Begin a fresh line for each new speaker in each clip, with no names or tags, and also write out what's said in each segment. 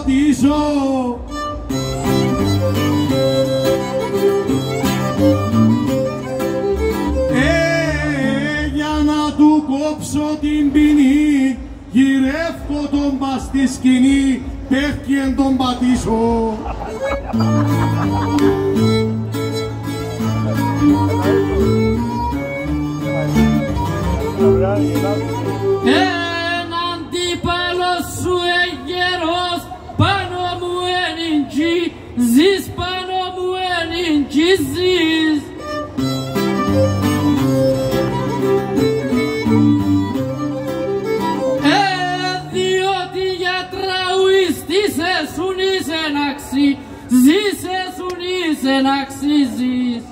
ρωτήσω. Για να του κόψω την ποινή, γυρεύω τον πας στη σκηνή, πέφτει εν τον πατήσω.
Εν αντίπαλος σου εγγερός, πάνω μου ενίγκη, ζεις πάνω μου ενίγκη, ζεις. Διότι για τραουιστής εσουν είσαι να αξί, ζεις εσουν είσαι να αξίζεις.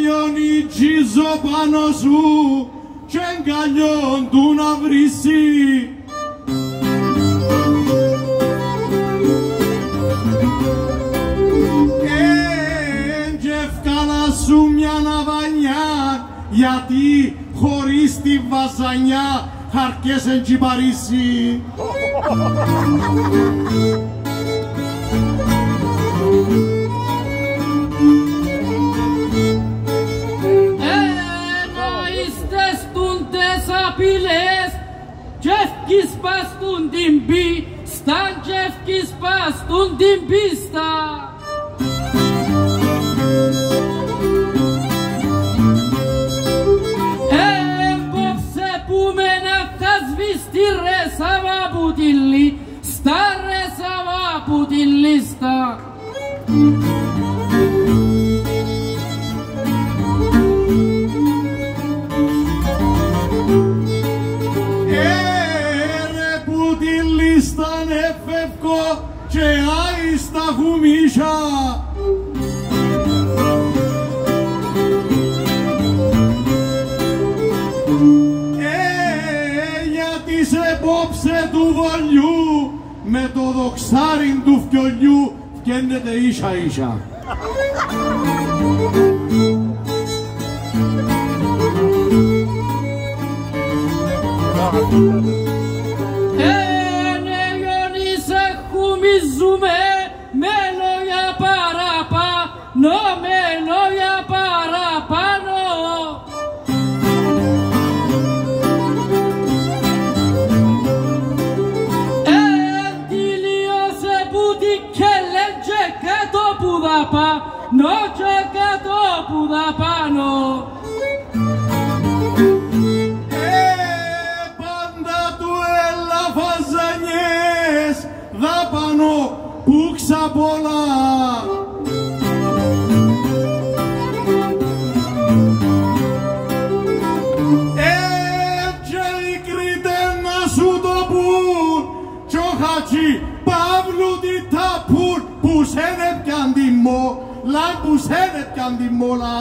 Ιονιτζίζω πάνω σου κι εγκαλιόν του να βρίσει. Κι ευκάλα σου μια ναβανιά, γιατί χωρίς τη βαζανιά χαρκές εν τσιπαρίσει.
Απειλές κι ευκείς παστούν την πίστα κι ευκείς παστούν την πίστα. Έμπόψε που με να θα σβείς τη ρέσαβα που τη λίστα, ρέσαβα που τη λίστα. Εφεύκω και άιστα χουμίσια. Γιατί σε πόψε του βολιού με το δοξάριν του φκιολιού φκαίνεται ίσα ίσα. Ζούμε με λόγια παραπάνω, με λόγια παραπάνω. Τελείωσε που τι κέλε και κάτω που δαπάνω, και κάτω που δαπάνω. Πάντα του ελαφαζανιές δαπάνω που ξαπολά. Έτσι οι Κρήτες να σου το πουν κι ο Χατζη Παύλου τι τα πουν που σένε πιαν τη μόλα, που σένε πιαν τη μόλα.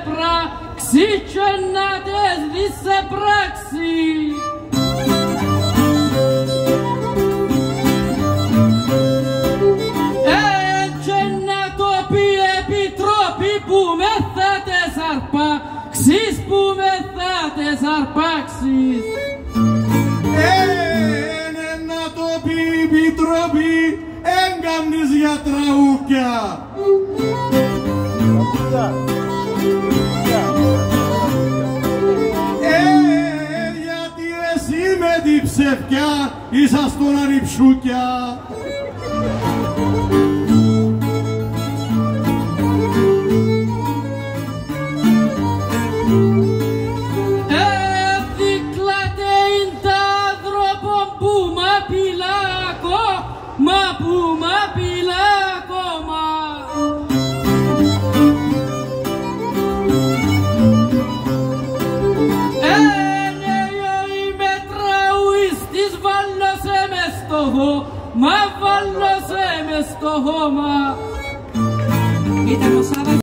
Πράξη και να τες δεις σε πράξη. Και να το πει επιτροπή που με θα τες αρπάξεις, που με θα τες αρπάξεις. Να το πει επιτροπή έγκαμνης για τραούκια. Γιατί εσύ με την ψευκιά ήσαστον ανιψούκια. Δίκλατε ειν τα άνθρωπο που μα πιλάκο, μα που μα πιλάκο μα. Μα βάλωσε μες στο χώμα.